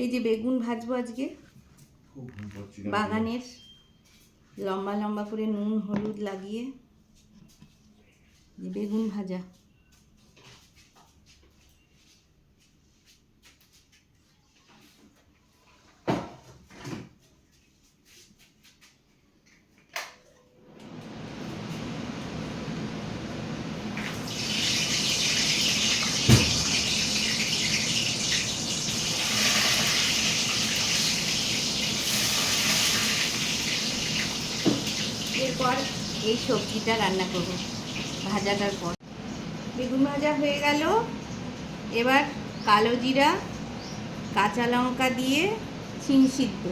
এই যে বেগুন ভাজবো আজকে, বাগানের লম্বা লম্বা করে নুন হলুদ লাগিয়ে বেগুন ভাজা। এরপর এই সবজিটা রান্না করব ভাজাটার পর। বেগুন ভাজা হয়ে গেল, এবার কালো জিরা কাঁচা লঙ্কা দিয়ে শিম সিদ্ধ,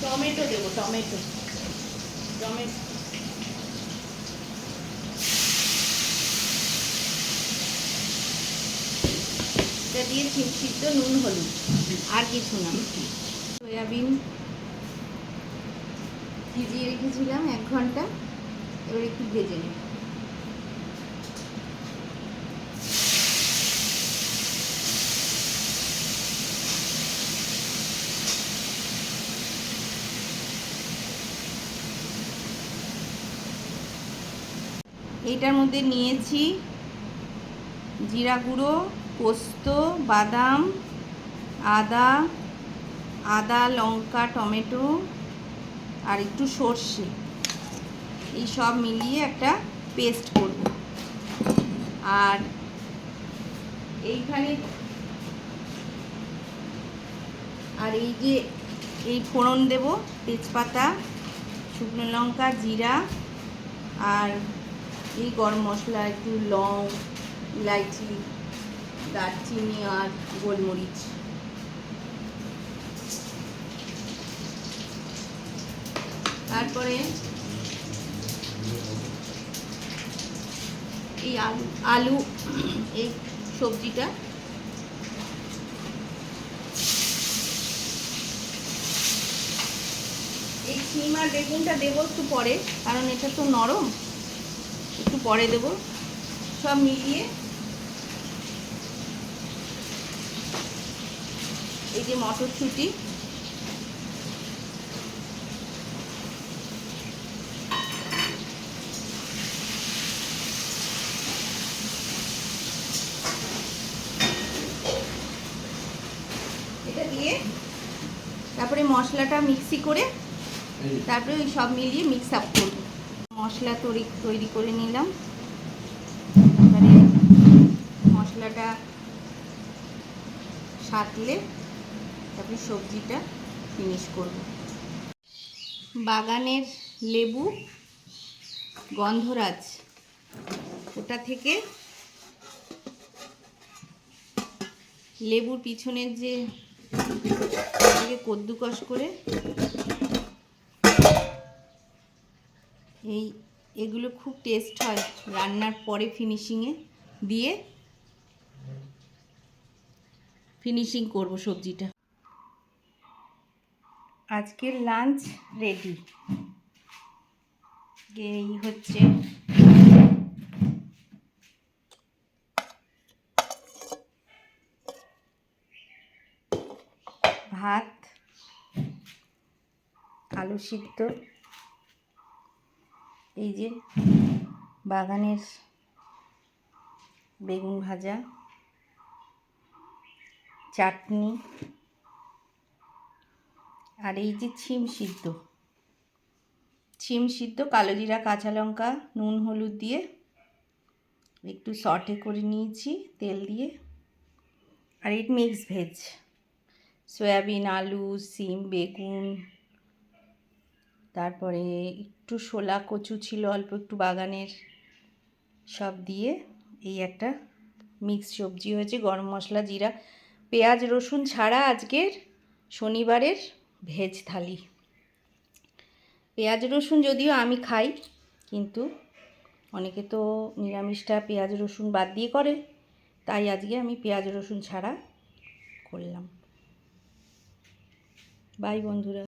টমেটো দেবো, টমেটো দিয়ে শিম সিদ্ধ, নুন হলুদ, আর কিছু না। সয়াবিন ভিজিয়ে রেখেছিলাম 1 ঘন্টা, এবার একটু ভেজে নেব। এইটার মধ্যে নিয়েছি জিরা গুঁড়ো, পোস্ত, বাদাম, আদা লঙ্কা টমেটো আর একটু সর্ষে, এই সব মিলিয়ে একটা পেস্ট করব। আর এইখানে এই যে এই ফোড়ন দেব, তেজপাতা, শুকনো লঙ্কা, জিরা আর এই গরম মশলা, একটু লং, ইলাইচি, দারচিনি আর গোলমরিচ। তারপরে এই আলু এই সবজিটা, এই শিম আর বেগুনটা দেবো একটু পরে, কারণ এটা তো নরম, একটু পরে দেব। সব মিলিয়ে এই যে মটরশুঁটি, এটা দিয়ে তারপরে মশলাটা মিক্সি করে তারপরে ওই সব মিলিয়ে মিক্স আপ করব। মশলা তৈরি করে নিলাম, এবারে মশলাটা সাঁতলে তারপরে সবজিটা ফিনিশ করব। বাগানের লেবু গন্ধরাজ, ওটা থেকে লেবুর পিছনের যে কদ্দুকস করে এগুলো খুব টেস্ট হয় রান্নার পরে, ফিনিশিংয়ে দিয়ে ফিনিশিং করব সবজিটা। আজকের লাঞ্চ রেডি। এই হচ্ছে ভাত, আলু সিদ্ধ, এই যে বাগানের বেগুন ভাজা, চাটনি, আর এই যে শিম সিদ্ধ কালো জিরা কাঁচা লঙ্কা নুন হলুদ দিয়ে একটু সটে করে নিয়েছি তেল দিয়ে। আর এই মিক্স ভেজ, সয়াবিন, আলু, শিম, বেগুন, তারপরে একটু শোলা কচু ছিল অল্প একটু বাগানের, সব দিয়ে এই একটা মিক্স সবজি হয়েছে। গরম মশলা, জিরা, পেঁয়াজ রসুন ছাড়া আজকের শনিবারের ভেজ থালি। পেঁয়াজ রসুন যদিও আমি খাই, কিন্তু অনেকে তো নিরামিষটা পেঁয়াজ রসুন বাদ দিয়ে করে, তাই আজকে আমি পেঁয়াজ রসুন ছাড়া করলাম। বাই বন্ধুরা।